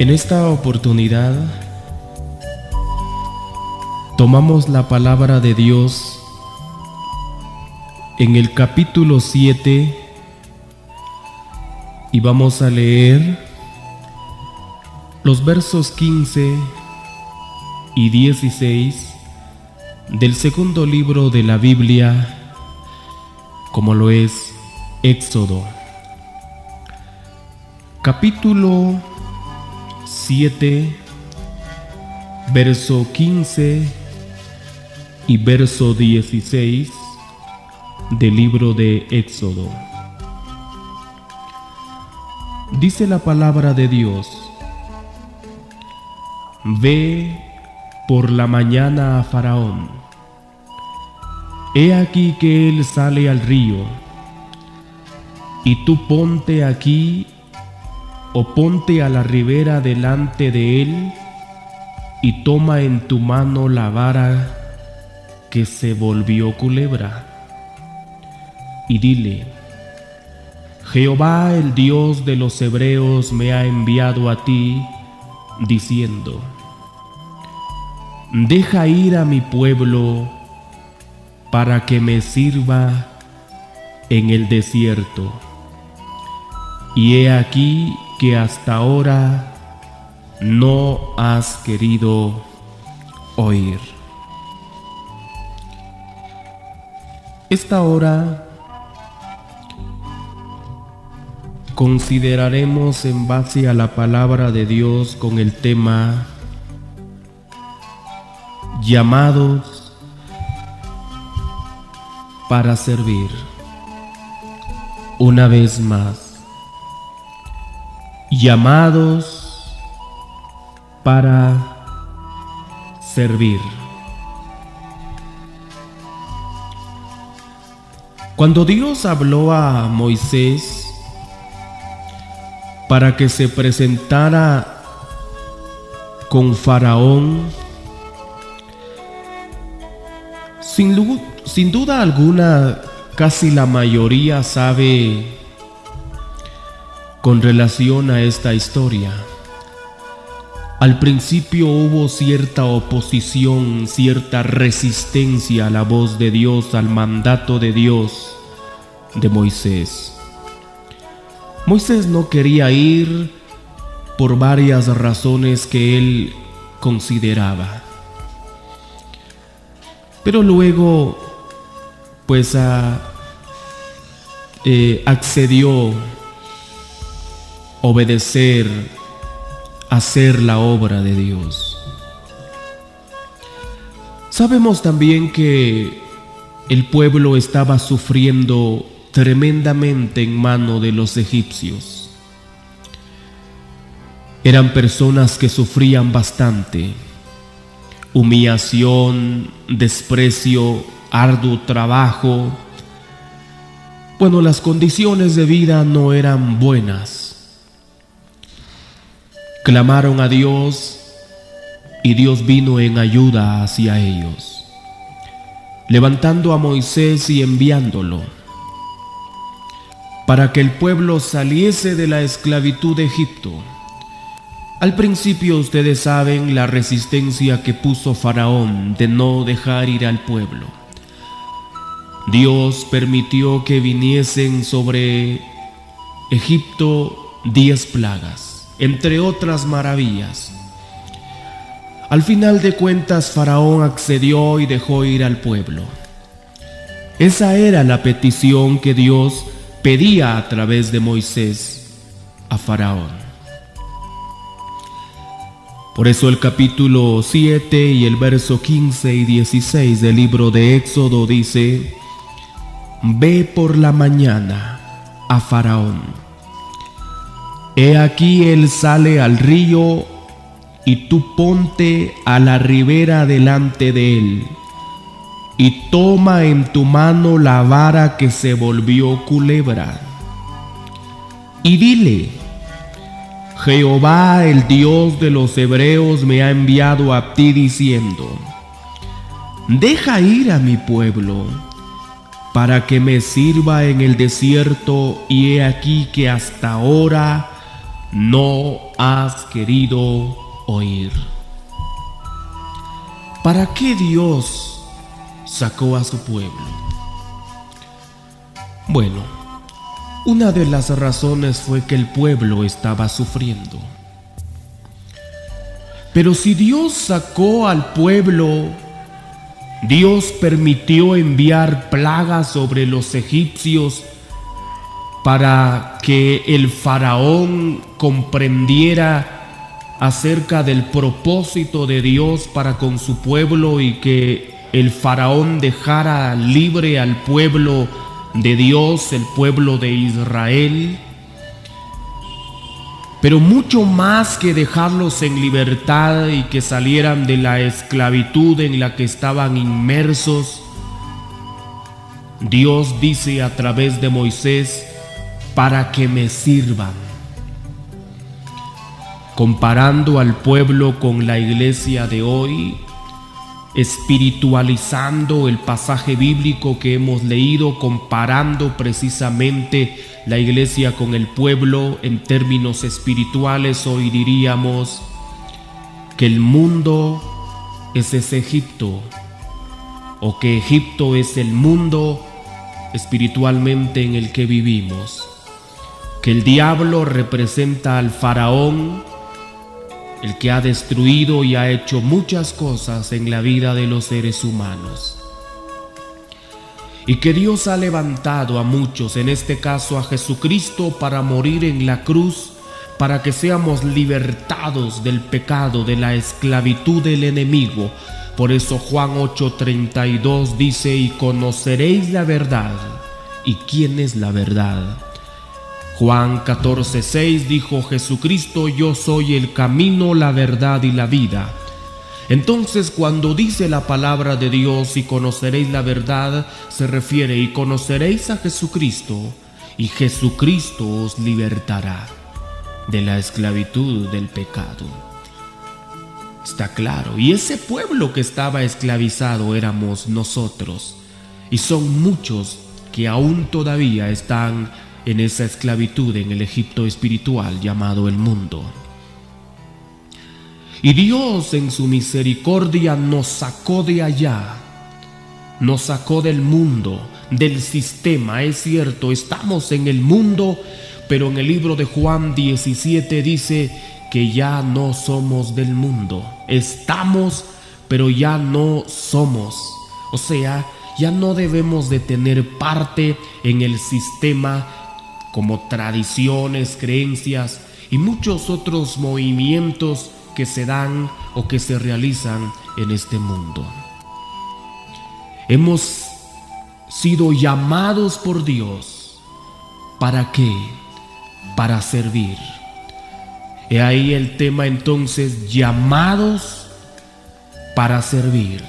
En esta oportunidad tomamos la palabra de Dios en el capítulo 7 y vamos a leer los versos 15 y 16 del segundo libro de la Biblia, como lo es Éxodo. Capítulo 7, verso 15 y verso 16 del libro de Éxodo. Dice la palabra de Dios: Ve por la mañana a Faraón. He aquí que él sale al río, y tú ponte aquí o ponte a la ribera delante de él, y toma en tu mano la vara que se volvió culebra, y dile: Jehová, el Dios de los hebreos, me ha enviado a ti, diciendo: Deja ir a mi pueblo para que me sirva en el desierto. Y he aquí que hasta ahora no has querido oír. Esta hora consideraremos en base a la palabra de Dios con el tema llamados para servir. Una vez más, llamados para servir. Cuando Dios habló a Moisés para que se presentara con Faraón, sin duda alguna, casi la mayoría sabe con relación a esta historia. Al principio hubo cierta oposición, cierta resistencia a la voz de Dios, al mandato de Dios de Moisés. Moisés no quería ir por varias razones que él consideraba. Pero luego, pues accedió obedecer, hacer la obra de Dios. Sabemos también que el pueblo estaba sufriendo tremendamente en mano de los egipcios. Eran personas que sufrían bastante: humillación, desprecio, arduo trabajo. Bueno, las condiciones de vida no eran buenas. Clamaron a Dios y Dios vino en ayuda hacia ellos, levantando a Moisés y enviándolo para que el pueblo saliese de la esclavitud de Egipto. Al principio ustedes saben la resistencia que puso Faraón de no dejar ir al pueblo. Dios permitió que viniesen sobre Egipto 10 plagas, entre otras maravillas. Al final de cuentas, Faraón accedió y dejó ir al pueblo. Esa era la petición que Dios pedía a través de Moisés a Faraón. Por eso el capítulo 7 y el verso 15 y 16 del libro de Éxodo dice: Ve por la mañana a Faraón. He aquí él sale al río, y tú ponte a la ribera delante de él, y toma en tu mano la vara que se volvió culebra, y dile: Jehová, el Dios de los hebreos, me ha enviado a ti diciendo: Deja ir a mi pueblo para que me sirva en el desierto, y he aquí que hasta ahora no has querido oír. ¿Para qué Dios sacó a su pueblo? Bueno, una de las razones fue que el pueblo estaba sufriendo. Pero si Dios sacó al pueblo, Dios permitió enviar plagas sobre los egipcios para que el faraón comprendiera acerca del propósito de Dios para con su pueblo y que el faraón dejara libre al pueblo de Dios, el pueblo de Israel. Pero mucho más que dejarlos en libertad y que salieran de la esclavitud en la que estaban inmersos, Dios dice a través de Moisés: para que me sirvan. Comparando al pueblo con la iglesia de hoy, espiritualizando el pasaje bíblico que hemos leído, comparando precisamente la iglesia con el pueblo en términos espirituales, hoy diríamos que el mundo es ese Egipto, o que Egipto es el mundo espiritualmente en el que vivimos, que el diablo representa al faraón, el que ha destruido y ha hecho muchas cosas en la vida de los seres humanos, y que Dios ha levantado a muchos, en este caso a Jesucristo, para morir en la cruz, para que seamos libertados del pecado, de la esclavitud del enemigo. Por eso Juan 8:32 dice: y conoceréis la verdad. ¿Y quién es la verdad? Juan 14:6 dijo Jesucristo: yo soy el camino, la verdad y la vida. Entonces, cuando dice la palabra de Dios y conoceréis la verdad, se refiere y conoceréis a Jesucristo, y Jesucristo os libertará de la esclavitud del pecado. Está claro, y ese pueblo que estaba esclavizado éramos nosotros, y son muchos que aún todavía están en esa esclavitud en el Egipto espiritual llamado el mundo. Y Dios en su misericordia nos sacó de allá, nos sacó del mundo, del sistema. Es cierto, estamos en el mundo, pero en el libro de Juan 17 dice que ya no somos del mundo. Estamos, pero ya no somos. O sea, ya no debemos de tener parte en el sistema como tradiciones, creencias y muchos otros movimientos que se dan o que se realizan en este mundo. Hemos sido llamados por Dios. ¿Para qué? Para servir. He ahí el tema entonces: llamados para servir.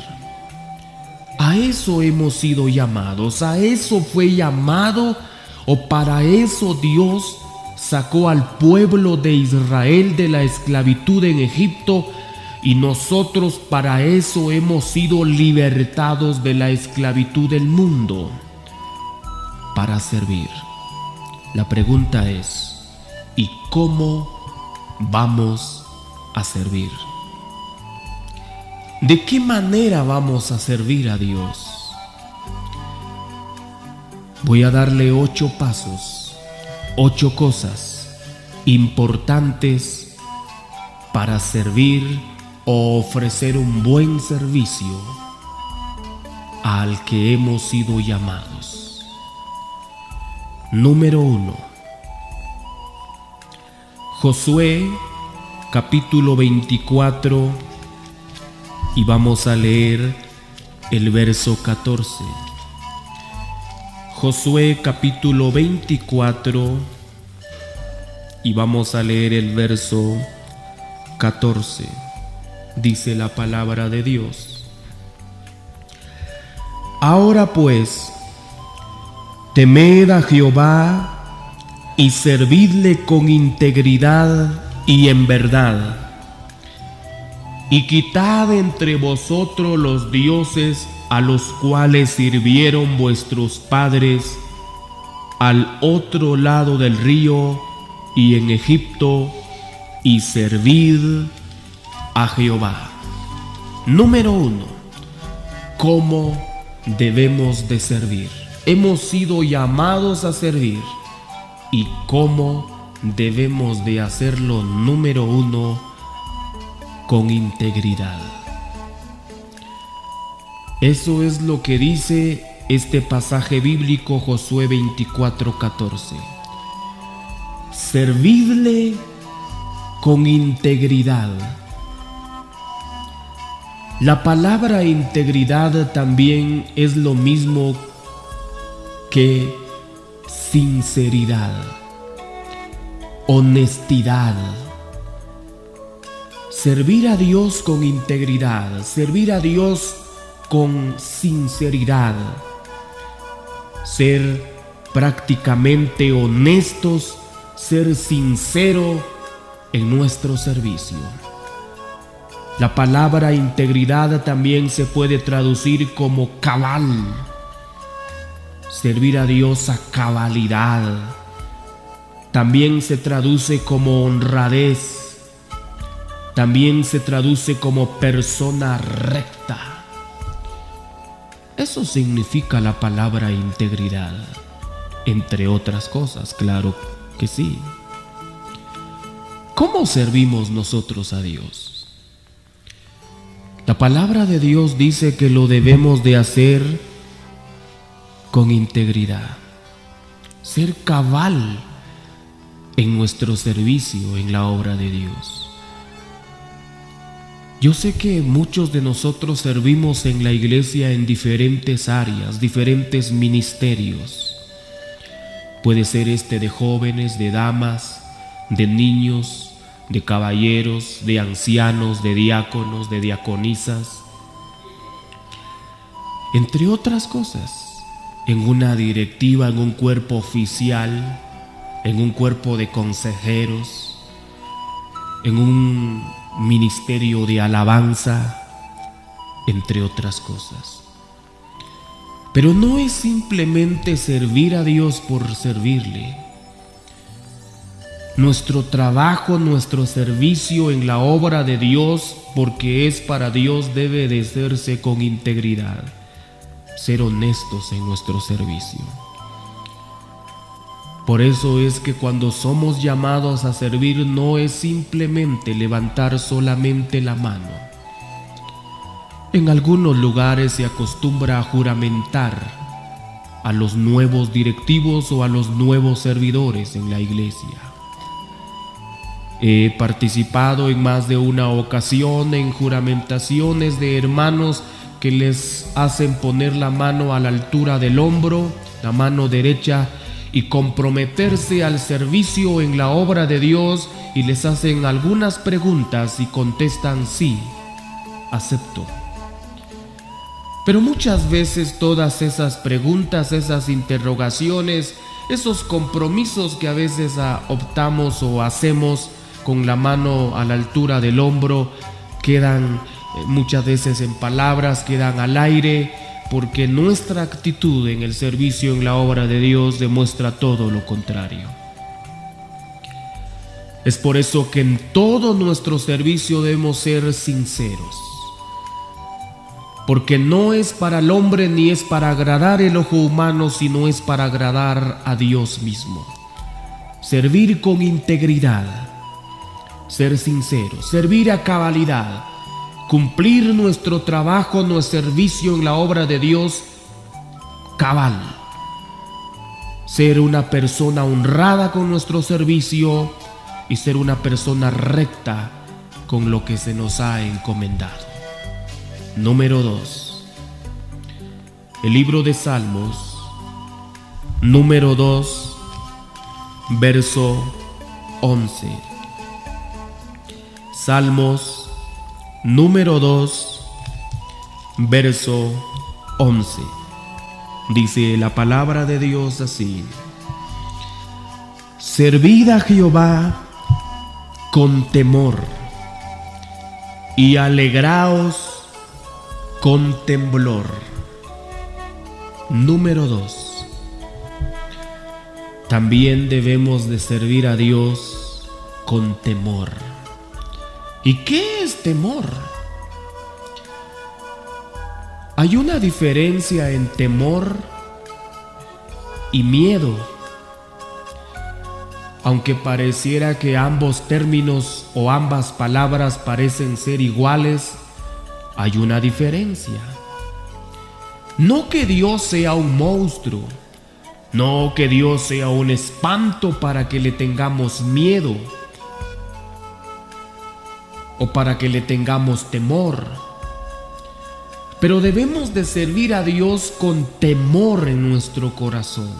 A eso hemos sido llamados, a eso fue llamado, o para eso Dios sacó al pueblo de Israel de la esclavitud en Egipto, y nosotros para eso hemos sido libertados de la esclavitud del mundo, para servir. La pregunta es: ¿y cómo vamos a servir? ¿De qué manera vamos a servir a Dios? Voy a darle 8 pasos, 8 cosas importantes para servir o ofrecer un buen servicio al que hemos sido llamados. Número 1. Josué capítulo 24, y vamos a leer el verso 14. Josué capítulo 24 y vamos a leer el verso 14. Dice la palabra de Dios: ahora pues, temed a Jehová y servidle con integridad y en verdad, y quitad entre vosotros los dioses a los cuales sirvieron vuestros padres al otro lado del río y en Egipto, y servid a Jehová. Número 1. ¿Cómo debemos de servir? Hemos sido llamados a servir. ¿Y cómo debemos de hacerlo? Número 1, con integridad. Eso es lo que dice este pasaje bíblico, Josué 24:14. Servidle con integridad. La palabra integridad también es lo mismo que sinceridad, honestidad. Servir a Dios con integridad, servir a Dios con sinceridad, ser prácticamente honestos, ser sincero en nuestro servicio. La palabra integridad también se puede traducir como cabal. Servir a Dios a cabalidad. También se traduce como honradez. También se traduce como persona recta. Eso significa la palabra integridad, entre otras cosas, claro que sí. ¿Cómo servimos nosotros a Dios? La palabra de Dios dice que lo debemos de hacer con integridad, ser cabal en nuestro servicio en la obra de Dios. Yo sé que muchos de nosotros servimos en la iglesia en diferentes áreas, diferentes ministerios. Puede ser de jóvenes, de damas, de niños, de caballeros, de ancianos, de diáconos, de diaconisas, entre otras cosas, en una directiva, en un cuerpo oficial, en un cuerpo de consejeros, en un ministerio de alabanza, entre otras cosas. Pero no es simplemente servir a Dios por servirle. Nuestro trabajo, nuestro servicio en la obra de Dios, porque es para Dios, debe de hacerse con integridad, ser honestos en nuestro servicio. Por eso es que cuando somos llamados a servir, no es simplemente levantar solamente la mano. En algunos lugares se acostumbra a juramentar a los nuevos directivos o a los nuevos servidores en la iglesia. He participado en más de una ocasión en juramentaciones de hermanos que les hacen poner la mano a la altura del hombro, la mano derecha, y comprometerse al servicio en la obra de Dios, y les hacen algunas preguntas y contestan sí, acepto. Pero muchas veces todas esas preguntas, esas interrogaciones, esos compromisos que a veces optamos o hacemos con la mano a la altura del hombro, quedan muchas veces en palabras, quedan al aire, porque nuestra actitud en el servicio en la obra de Dios demuestra todo lo contrario. Es por eso que en todo nuestro servicio debemos ser sinceros, porque no es para el hombre ni es para agradar el ojo humano, sino es para agradar a Dios mismo. Servir con integridad, ser sincero, servir a cabalidad, cumplir nuestro trabajo, nuestro servicio en la obra de Dios cabal, ser una persona honrada con nuestro servicio y ser una persona recta con lo que se nos ha encomendado. Número 2. El libro de Salmos, número 2, verso 11. Salmos número 2, verso 11. Dice la palabra de Dios así: servid a Jehová con temor y alegraos con temblor. Número 2. también debemos de servir a Dios con temor. ¿Y qué es temor? Hay una diferencia en temor y miedo. Aunque pareciera que ambos términos o ambas palabras parecen ser iguales, hay una diferencia. No que Dios sea un monstruo, no que Dios sea un espanto para que le tengamos miedo o para que le tengamos temor. Pero debemos de servir a Dios con temor en nuestro corazón.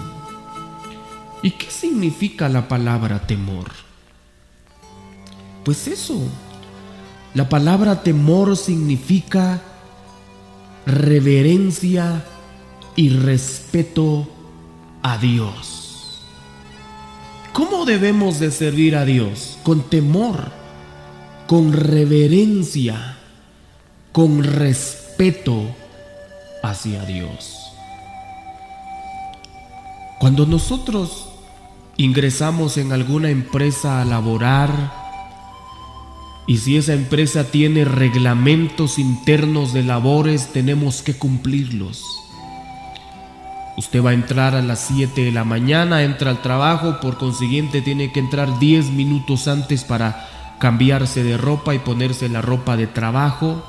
¿Y qué significa la palabra temor? Pues eso, la palabra temor significa reverencia y respeto a Dios. ¿Cómo debemos de servir a Dios? Con temor, con reverencia, con respeto hacia Dios. Cuando nosotros ingresamos en alguna empresa a laborar, y si esa empresa tiene reglamentos internos de labores, tenemos que cumplirlos. Usted va a entrar a las 7 de la mañana, entra al trabajo, por consiguiente tiene que entrar 10 minutos antes para cambiarse de ropa y ponerse la ropa de trabajo,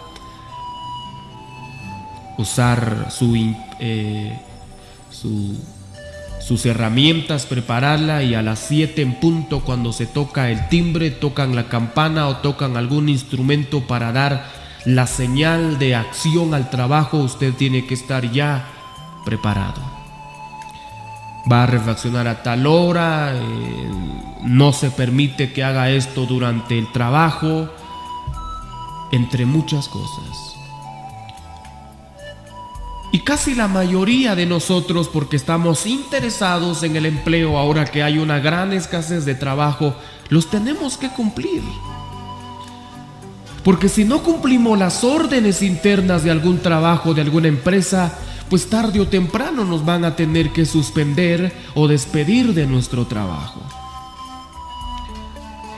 usar sus herramientas, prepararla, y a las 7 en punto, cuando se toca el timbre, tocan la campana o tocan algún instrumento para dar la señal de acción al trabajo, usted tiene que estar ya preparado. Va a refaccionar a tal hora, no se permite que haga esto durante el trabajo, entre muchas cosas. Y casi la mayoría de nosotros, porque estamos interesados en el empleo ahora que hay una gran escasez de trabajo, los tenemos que cumplir. Porque si no cumplimos las órdenes internas de algún trabajo, de alguna empresa, pues tarde o temprano nos van a tener que suspender o despedir de nuestro trabajo.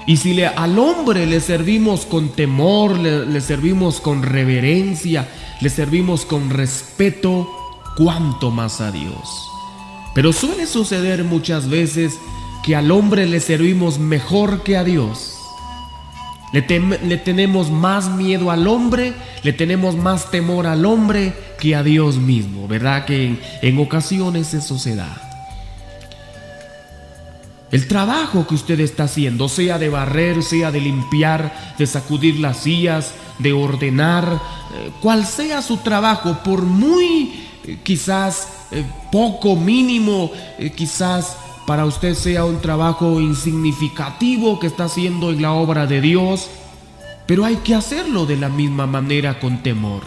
Y si al hombre le servimos con temor, le servimos con reverencia, le servimos con respeto, cuánto más a Dios. Pero suele suceder muchas veces que al hombre le servimos mejor que a Dios. Le tenemos más miedo al hombre, le tenemos más temor al hombre que a Dios mismo, ¿verdad? Que en ocasiones eso se da. El trabajo que usted está haciendo, sea de barrer, sea de limpiar, de sacudir las sillas, de ordenar, cual sea su trabajo, por muy quizás poco, mínimo, quizás para usted sea un trabajo insignificativo que está haciendo en la obra de Dios, pero hay que hacerlo de la misma manera, con temor.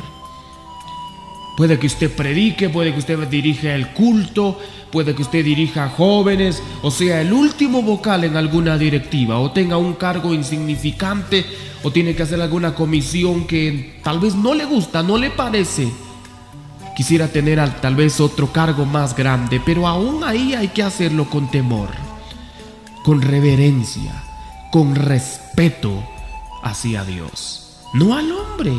Puede que usted predique, puede que usted dirija el culto, puede que usted dirija a jóvenes, o sea, el último vocal en alguna directiva, o tenga un cargo insignificante, o tiene que hacer alguna comisión que tal vez no le gusta, no le parece. Quisiera tener tal vez otro cargo más grande, pero aún ahí hay que hacerlo con temor, con reverencia, con respeto hacia Dios, no al hombre.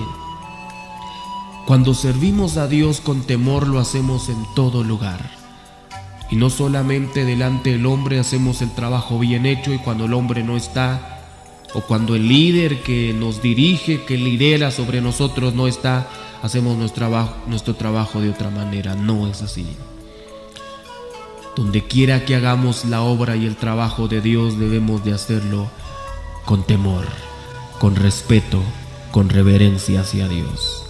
Cuando servimos a Dios con temor, lo hacemos en todo lugar. Y no solamente delante del hombre hacemos el trabajo bien hecho, y cuando el hombre no está, o cuando el líder que nos dirige, que lidera sobre nosotros no está, hacemos nuestro trabajo de otra manera. No es así. Donde quiera que hagamos la obra y el trabajo de Dios, debemos de hacerlo con temor, con respeto, con reverencia hacia Dios.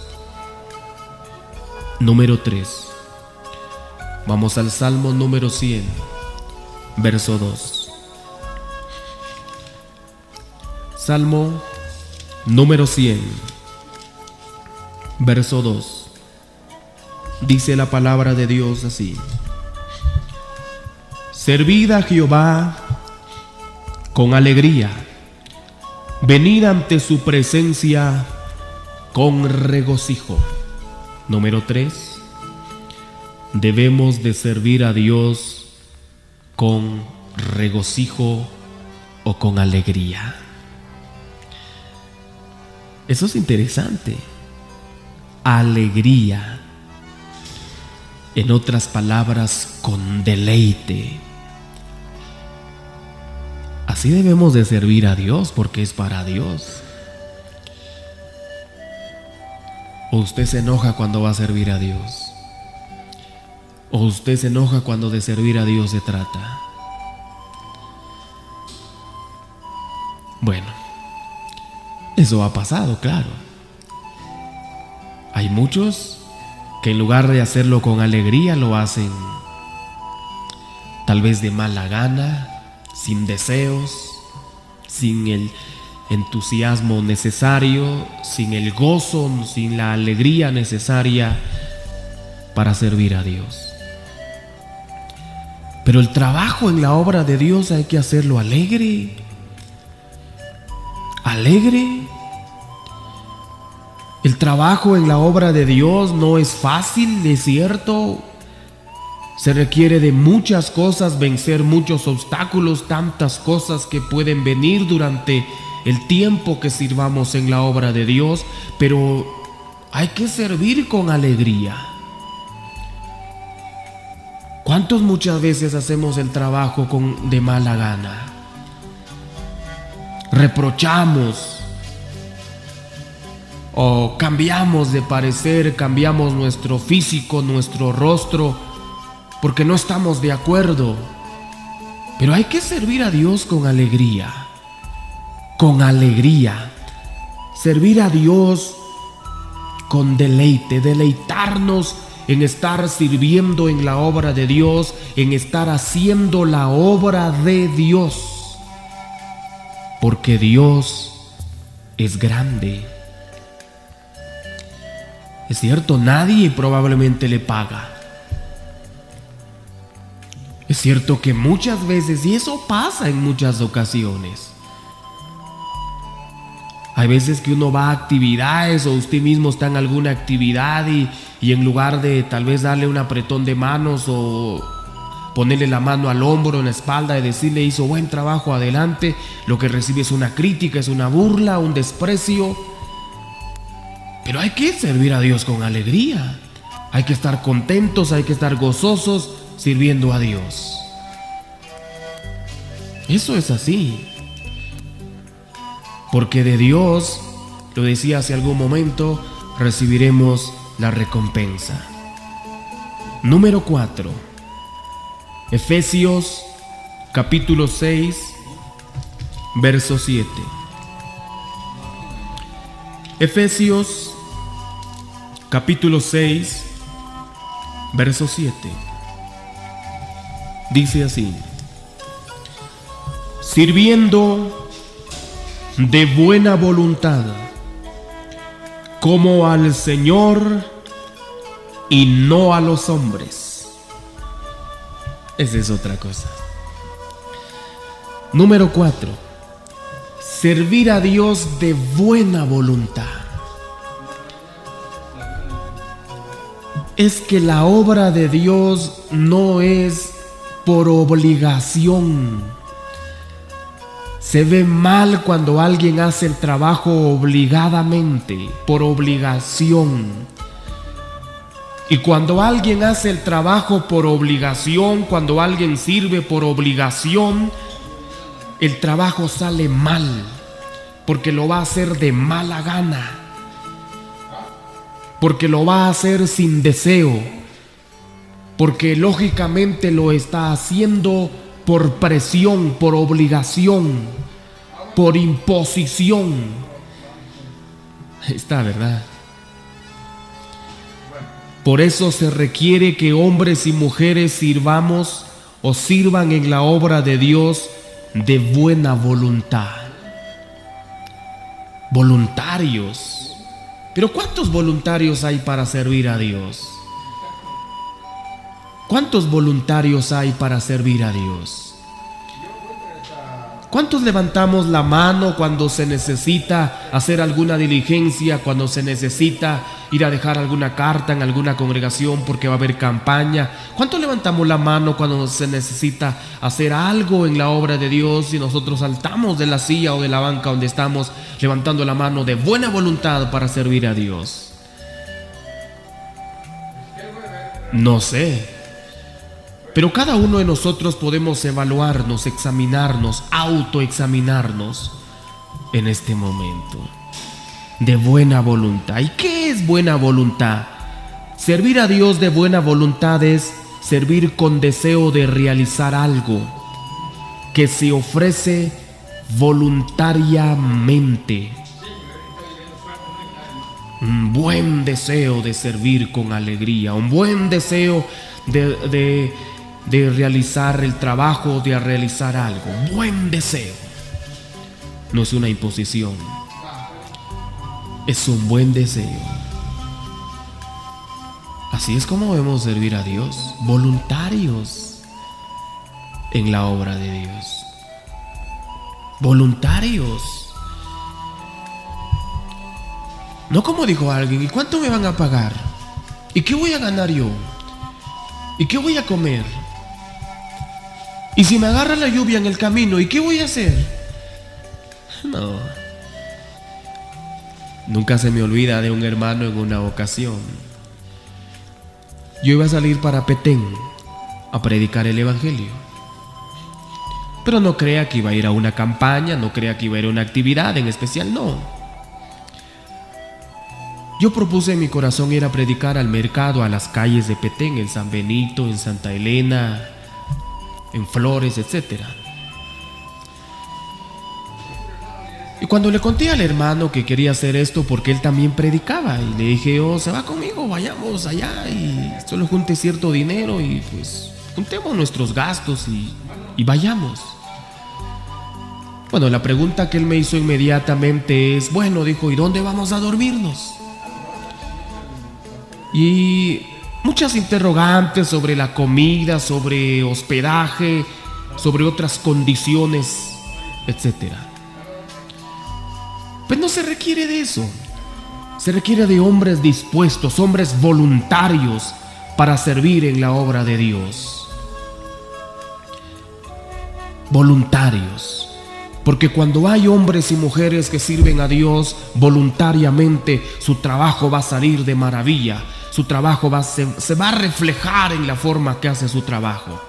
Número 3. Vamos al Salmo número 100, verso 2. Salmo número 100, verso 2. Dice la palabra de Dios así: servid a Jehová con alegría, venid ante su presencia con regocijo. Número 3. Debemos de servir a Dios con regocijo o con alegría. Eso es interesante. Alegría. En otras palabras, con deleite. Así debemos de servir a Dios porque es para Dios. ¿O usted se enoja cuando va a servir a Dios? ¿O usted se enoja cuando de servir a Dios se trata? Bueno, eso ha pasado, claro. Hay muchos que en lugar de hacerlo con alegría lo hacen tal vez de mala gana, sin deseos, sin el entusiasmo necesario, sin el gozo, sin la alegría necesaria para servir a Dios. Pero el trabajo en la obra de Dios hay que hacerlo alegre. Alegre. El trabajo en la obra de Dios no es fácil, es cierto. Se requiere de muchas cosas, vencer muchos obstáculos, tantas cosas que pueden venir durante el tiempo que sirvamos en la obra de Dios, pero hay que servir con alegría. ¿Cuántos muchas veces hacemos el trabajo de mala gana? Reprochamos o cambiamos de parecer, cambiamos nuestro físico, nuestro rostro, porque no estamos de acuerdo. Pero hay que servir a Dios con alegría. Con alegría. Servir a Dios con deleite, deleitarnos en estar sirviendo en la obra de Dios, en estar haciendo la obra de Dios. Porque Dios es grande. Es cierto, nadie probablemente le paga. Es cierto que muchas veces, y eso pasa en muchas ocasiones, hay veces que uno va a actividades o usted mismo está en alguna actividad y en lugar de tal vez darle un apretón de manos o ponerle la mano al hombro, en la espalda y decirle hizo buen trabajo, adelante, lo que recibe es una crítica, es una burla, un desprecio. Pero hay que servir a Dios con alegría. Hay que estar contentos, hay que estar gozosos sirviendo a Dios. Eso es así. Porque de Dios, lo decía hace algún momento, recibiremos la recompensa. Número 4. Efesios capítulo 6, verso 7. Efesios capítulo 6, verso 7. Dice así: sirviendo de buena voluntad, como al Señor y no a los hombres. Esa es otra cosa. Número 4. Servir a Dios de buena voluntad. Es que la obra de Dios no es por obligación. Se ve mal cuando alguien hace el trabajo obligadamente, por obligación. Y cuando alguien hace el trabajo por obligación, cuando alguien sirve por obligación, el trabajo sale mal, porque lo va a hacer de mala gana, porque lo va a hacer sin deseo, porque lógicamente lo está haciendo por presión, por obligación, por imposición. Está, ¿verdad? Por eso se requiere que hombres y mujeres sirvamos o sirvan en la obra de Dios de buena voluntad. Voluntarios. Pero ¿cuántos voluntarios hay para servir a Dios? ¿Cuántos voluntarios hay para servir a Dios? ¿Cuántos levantamos la mano cuando se necesita hacer alguna diligencia, cuando se necesita ir a dejar alguna carta en alguna congregación porque va a haber campaña? ¿Cuántos levantamos la mano cuando se necesita hacer algo en la obra de Dios y nosotros saltamos de la silla o de la banca donde estamos levantando la mano de buena voluntad para servir a Dios? No sé. Pero cada uno de nosotros podemos evaluarnos, examinarnos, autoexaminarnos en este momento de buena voluntad. ¿Y qué es buena voluntad? Servir a Dios de buena voluntad es servir con deseo de realizar algo que se ofrece voluntariamente. Un buen deseo de servir con alegría, un buen deseo de realizar el trabajo, de realizar algo. Buen deseo. No es una imposición. Es un buen deseo. Así es como debemos servir a Dios, voluntarios en la obra de Dios. Voluntarios. No como dijo alguien, ¿y cuánto me van a pagar? ¿Y qué voy a ganar yo? ¿Y qué voy a comer? ¿Y si me agarra la lluvia en el camino? ¿Y qué voy a hacer? No. Nunca se me olvida de un hermano en una ocasión. Yo iba a salir para Petén a predicar el evangelio. Pero no crea que iba a ir a una campaña, no crea que iba a ir a una actividad en especial, no. Yo propuse en mi corazón ir a predicar al mercado, a las calles de Petén, en San Benito, en Santa Elena, en Flores, etc. Y cuando le conté al hermano que quería hacer esto porque él también predicaba, y le dije, oh, se va conmigo, vayamos allá y solo junte cierto dinero y pues juntemos nuestros gastos y vayamos. Bueno, la pregunta que él me hizo inmediatamente es, bueno, dijo, ¿y dónde vamos a dormirnos? Y muchas interrogantes sobre la comida, sobre hospedaje, sobre otras condiciones, etc. Pues no se requiere de eso. Se requiere de hombres dispuestos, hombres voluntarios para servir en la obra de Dios. Voluntarios. Porque cuando hay hombres y mujeres que sirven a Dios voluntariamente, su trabajo va a salir de maravilla. Su trabajo se va a reflejar en la forma que hace su trabajo.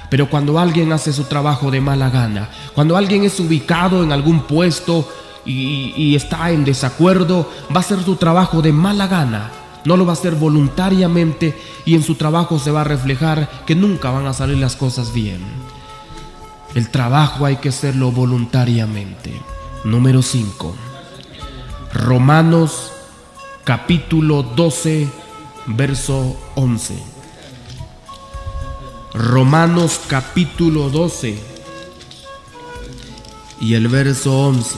Pero cuando alguien hace su trabajo de mala gana, cuando alguien es ubicado en algún puesto y está en desacuerdo, va a hacer su trabajo de mala gana. No lo va a hacer voluntariamente y en su trabajo se va a reflejar que nunca van a salir las cosas bien. El trabajo hay que hacerlo voluntariamente. Número 5. Romanos capítulo 12, verso 11. Romanos capítulo 12 y el verso 11.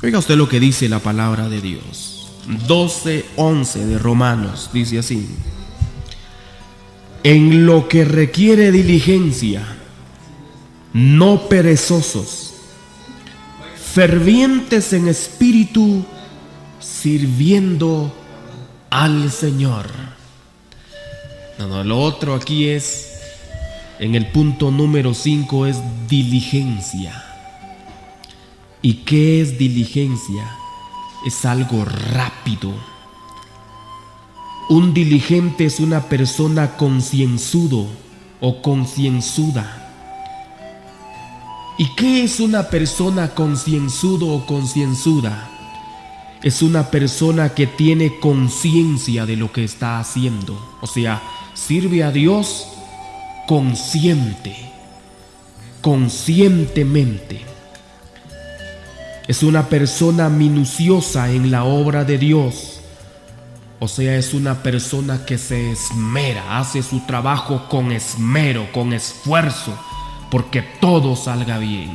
Oiga usted lo que dice la palabra de Dios. 12:11 de Romanos dice así: en lo que requiere diligencia, no perezosos, fervientes en espíritu, sirviendo al Señor. No, lo otro aquí es, en el punto número 5, es diligencia. ¿Y qué es diligencia? Es algo rápido. Un diligente es una persona concienzudo o concienzuda. ¿Y qué es una persona concienzudo o concienzuda? Es una persona que tiene conciencia de lo que está haciendo. O sea, sirve a Dios conscientemente. Es una persona minuciosa en la obra de Dios. O sea, es una persona que se esmera, hace su trabajo con esmero, con esfuerzo, porque todo salga bien.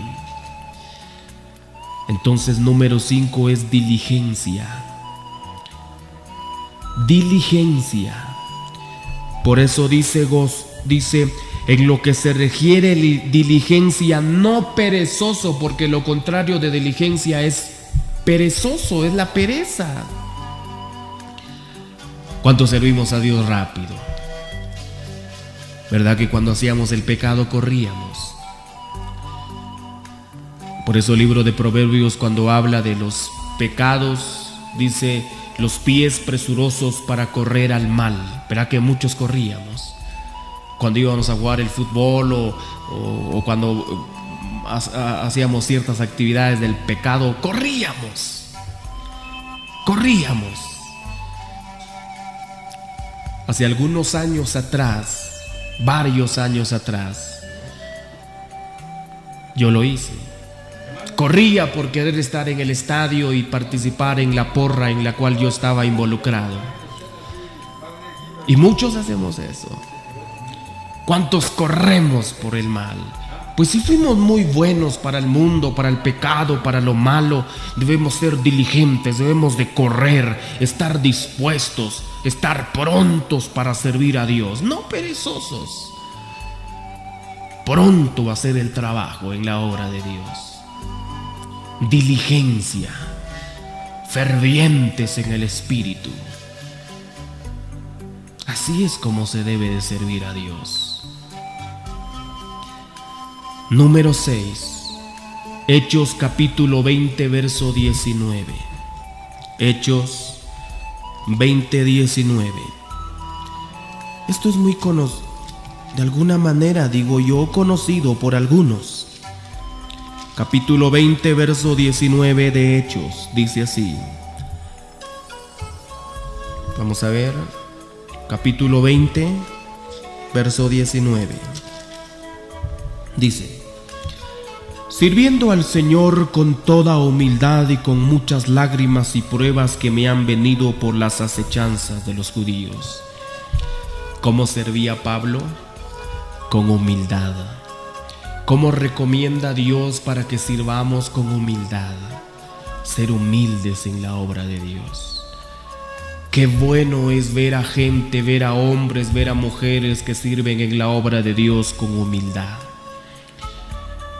Entonces, número 5 es diligencia. Diligencia. Por eso dice En lo que se refiere diligencia, no perezoso, porque lo contrario de diligencia es perezoso, es la pereza. ¿Cuánto servimos a Dios rápido? ¿Verdad que cuando hacíamos el pecado corríamos? Por eso el libro de Proverbios, cuando habla de los pecados, dice: los pies presurosos para correr al mal. ¿Verdad que muchos corríamos? Cuando íbamos a jugar el fútbol o cuando hacíamos ciertas actividades del pecado, corríamos. Hace algunos años atrás, varios años atrás, yo lo hice. Corría por querer estar en el estadio y participar en la porra en la cual yo estaba involucrado. Y muchos hacemos eso. ¿Cuántos corremos por el mal? Pues si fuimos muy buenos para el mundo, para el pecado, para lo malo, debemos ser diligentes, debemos de correr, estar dispuestos, estar prontos para servir a Dios, no perezosos. Pronto a hacer el trabajo en la obra de Dios. Diligencia, fervientes en el espíritu. Así es como se debe de servir a Dios. Número 6. Hechos capítulo 20, verso 19. Hechos 20, 19. Esto es muy conocido, de alguna manera digo yo, conocido por algunos. Capítulo 20, verso 19 de Hechos, dice así. Vamos a ver. Capítulo 20, verso 19. Dice: sirviendo al Señor con toda humildad y con muchas lágrimas y pruebas que me han venido por las acechanzas de los judíos. ¿Cómo servía Pablo? Con humildad. ¿Cómo recomienda Dios para que sirvamos con humildad? Ser humildes en la obra de Dios. Qué bueno es ver a gente, ver a hombres, ver a mujeres que sirven en la obra de Dios con humildad.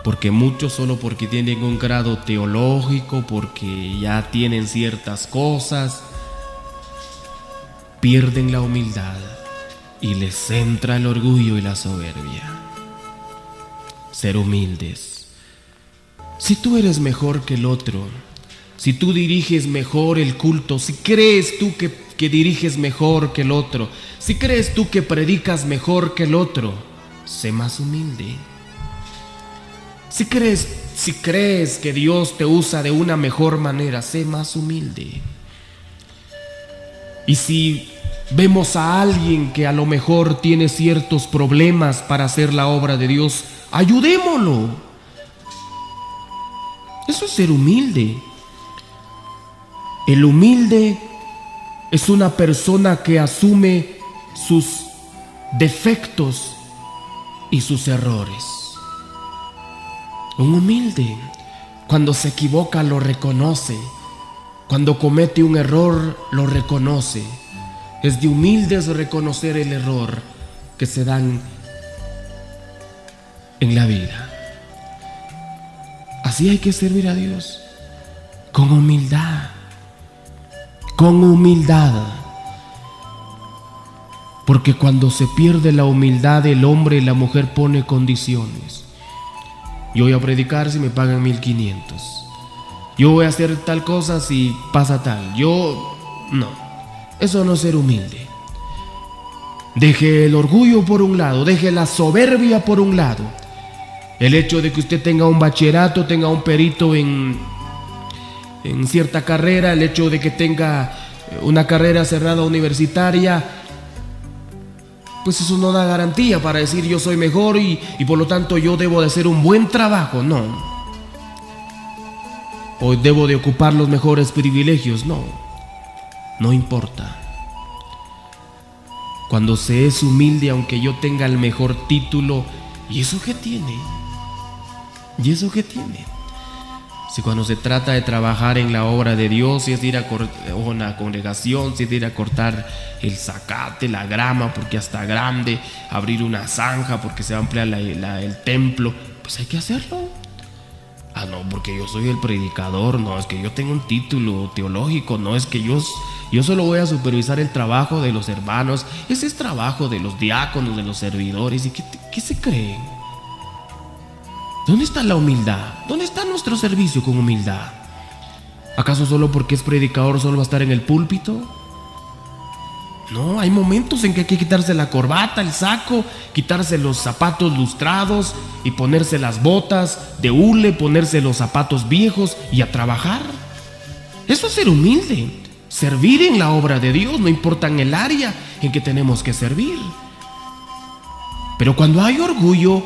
Porque muchos, solo porque tienen un grado teológico, porque ya tienen ciertas cosas, pierden la humildad y les entra el orgullo y la soberbia. Ser humildes. Si tú eres mejor que el otro, si tú diriges mejor el culto, si crees tú que diriges mejor que el otro, si crees tú que predicas mejor que el otro, sé más humilde. Si crees que Dios te usa de una mejor manera, sé más humilde. Y si vemos a alguien que a lo mejor tiene ciertos problemas para hacer la obra de Dios, ayudémoslo. Eso es ser humilde. El humilde es una persona que asume sus defectos y sus errores. Un humilde, cuando se equivoca, lo reconoce. Cuando comete un error, lo reconoce. Es de humildes reconocer el error que se dan en la vida. Así hay que servir a Dios, con humildad. Con humildad. Porque cuando se pierde la humildad, el hombre y la mujer pone condiciones. Yo voy a predicar si me pagan 1500. Yo voy a hacer tal cosa si pasa tal. No. Eso no es ser humilde. Deje el orgullo por un lado, deje la soberbia por un lado. El hecho de que usted tenga un bachillerato, tenga un perito en cierta carrera, el hecho de que tenga una carrera cerrada universitaria, pues eso no da garantía para decir yo soy mejor y por lo tanto yo debo de hacer un buen trabajo. No. O debo de ocupar los mejores privilegios. No importa. Cuando se es humilde, aunque yo tenga el mejor título, ¿y eso qué tiene? Si cuando se trata de trabajar en la obra de Dios, si es de ir a una congregación, si es de ir a cortar el zacate, la grama, porque ya está grande, abrir una zanja porque se va a ampliar el templo, pues hay que hacerlo. Ah, no, porque yo soy el predicador, no, es que yo tengo un título teológico, no, es que yo solo voy a supervisar el trabajo de los hermanos. Ese es trabajo de los diáconos, de los servidores. ¿Y qué se creen? ¿Dónde está la humildad? ¿Dónde está nuestro servicio con humildad? ¿Acaso solo porque es predicador solo va a estar en el púlpito? No, hay momentos en que hay que quitarse la corbata, el saco, quitarse los zapatos lustrados y ponerse las botas de hule, ponerse los zapatos viejos y a trabajar. Eso es ser humilde, servir en la obra de Dios, no importa en el área en que tenemos que servir. Pero cuando hay orgullo,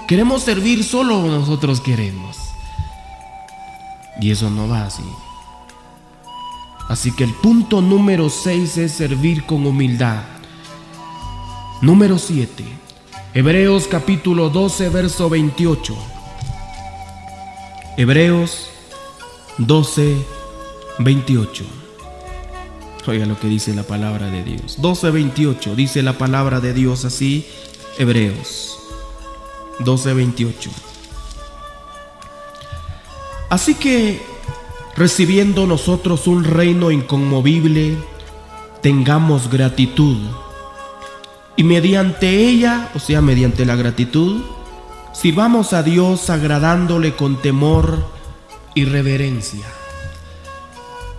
queremos servir solo nosotros queremos. Y eso no va así. Así que el punto número 6 es servir con humildad. Número 7. Hebreos capítulo 12, verso 28. Hebreos 12, 28. Oiga lo que dice la palabra de Dios. 12, 28. Dice la palabra de Dios así. Hebreos 12, 28. Así que, recibiendo nosotros un reino inconmovible, tengamos gratitud. Y mediante ella, o sea, mediante la gratitud, sirvamos a Dios agradándole con temor y reverencia.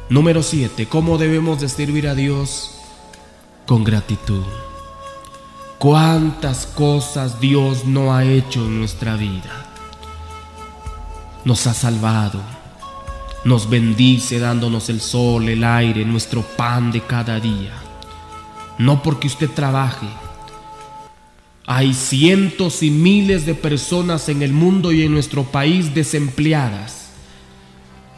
Número 7. ¿Cómo debemos de servir a Dios? Con gratitud. ¿Cuántas cosas Dios no ha hecho en nuestra vida? Nos ha salvado. Nos bendice dándonos el sol, el aire, nuestro pan de cada día. No porque usted trabaje. Hay cientos y miles de personas en el mundo y en nuestro país desempleadas,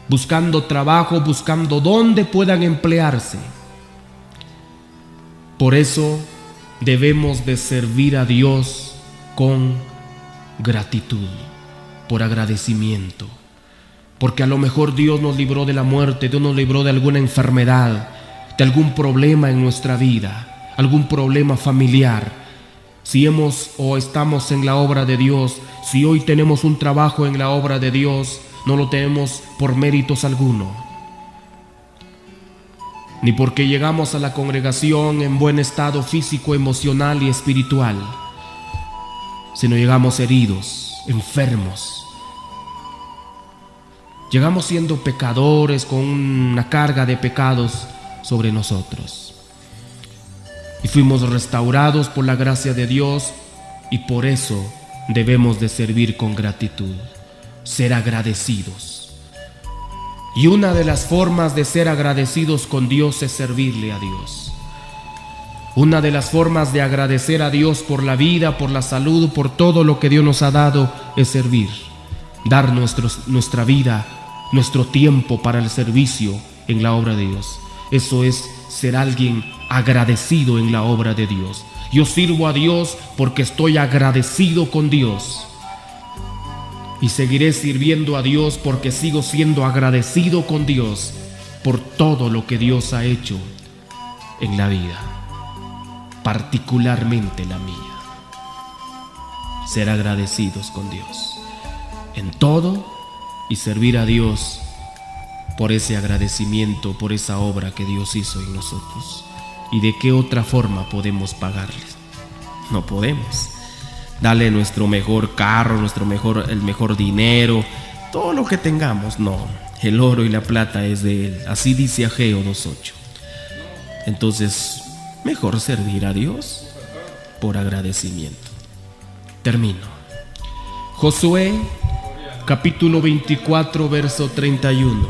buscando trabajo, buscando dónde puedan emplearse. Por eso debemos de servir a Dios con gratitud, por agradecimiento. Porque a lo mejor Dios nos libró de la muerte, Dios nos libró de alguna enfermedad, de algún problema en nuestra vida, algún problema familiar. Si hemos o estamos en la obra de Dios, si hoy tenemos un trabajo en la obra de Dios, no lo tenemos por méritos alguno, ni porque llegamos a la congregación en buen estado físico, emocional y espiritual, sino llegamos heridos, enfermos. Llegamos siendo pecadores con una carga de pecados sobre nosotros. Y fuimos restaurados por la gracia de Dios y por eso debemos de servir con gratitud, ser agradecidos. Y una de las formas de ser agradecidos con Dios es servirle a Dios. Una de las formas de agradecer a Dios por la vida, por la salud, por todo lo que Dios nos ha dado es servir, dar nuestra vida, nuestro tiempo para el servicio en la obra de Dios. Eso es ser alguien agradecido en la obra de Dios. Yo sirvo a Dios porque estoy agradecido con Dios. Y seguiré sirviendo a Dios porque sigo siendo agradecido con Dios por todo lo que Dios ha hecho en la vida, particularmente la mía. Ser agradecidos con Dios en todo y servir a Dios por ese agradecimiento, por esa obra que Dios hizo en nosotros. ¿Y de qué otra forma podemos pagarles? No podemos darle nuestro mejor carro, el mejor dinero, todo lo que tengamos. No, el oro y la plata es de Él. Así dice Ageo 2:8. Entonces, mejor servir a Dios por agradecimiento. Termino. Josué capítulo 24, verso 31.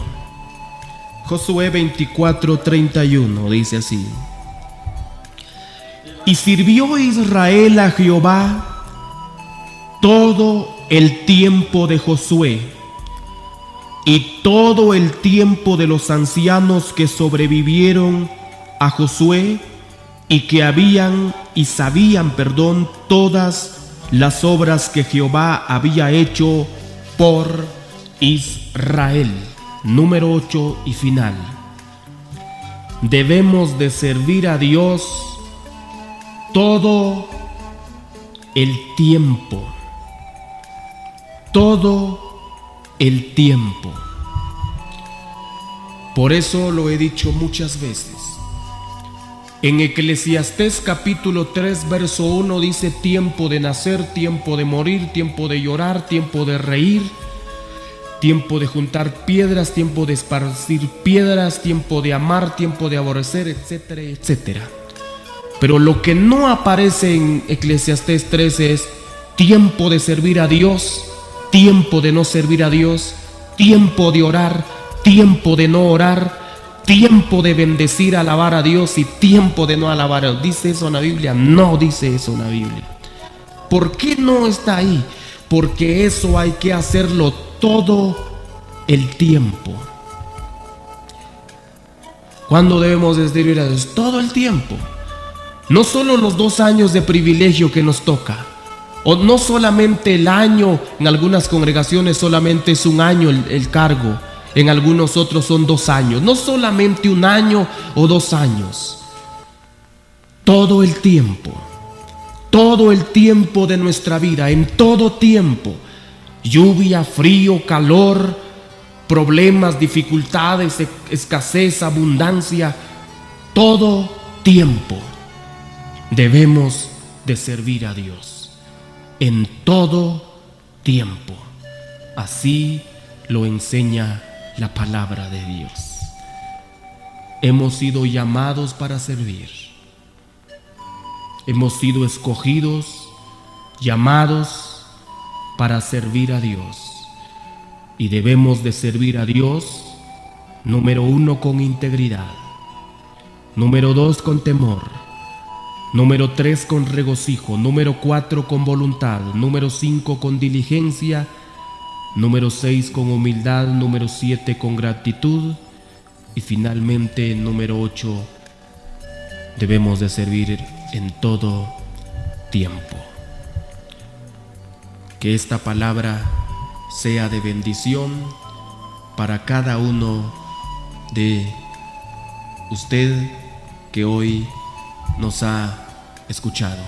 Josué 24, 31 dice así: Y sirvió Israel a Jehová todo el tiempo de Josué y todo el tiempo de los ancianos que sobrevivieron a Josué y que sabían todas las obras que Jehová había hecho por Israel. Número 8 y final. Debemos de servir a Dios todo el tiempo. Todo el tiempo. Por eso lo he dicho muchas veces. En Eclesiastés capítulo 3 verso 1 dice: tiempo de nacer, tiempo de morir, tiempo de llorar, tiempo de reír, tiempo de juntar piedras, tiempo de esparcir piedras, tiempo de amar, tiempo de aborrecer, etcétera, etcétera. Pero lo que no aparece en Eclesiastés 3 es tiempo de servir a Dios, tiempo de no servir a Dios, tiempo de orar, tiempo de no orar, tiempo de bendecir, alabar a Dios y tiempo de no alabar a Dios. ¿Dice eso en la Biblia? No dice eso en la Biblia. ¿Por qué no está ahí? Porque eso hay que hacerlo todo el tiempo. ¿Cuándo debemos de servir a Dios? Todo el tiempo. No solo los 2 años de privilegio que nos toca, o no solamente el año. En algunas congregaciones solamente es 1 año el cargo, en algunos otros son 2 años. No solamente 1 año o 2 años, todo el tiempo. Todo el tiempo de nuestra vida, en todo tiempo. Lluvia, frío, calor, problemas, dificultades, escasez, abundancia, todo tiempo debemos de servir a Dios, en todo tiempo. Así lo enseña la palabra de Dios. Hemos sido llamados para servir. Hemos sido escogidos, llamados para servir a Dios. Y debemos de servir a Dios, número 1, con integridad. Número 2, con temor. Número 3, con regocijo. Número 4, con voluntad. Número 5, con diligencia. Número 6, con humildad. Número 7, con gratitud. Y finalmente, número 8, debemos de servir en todo tiempo. Que esta palabra sea de bendición para cada uno de usted que hoy nos ha escuchado.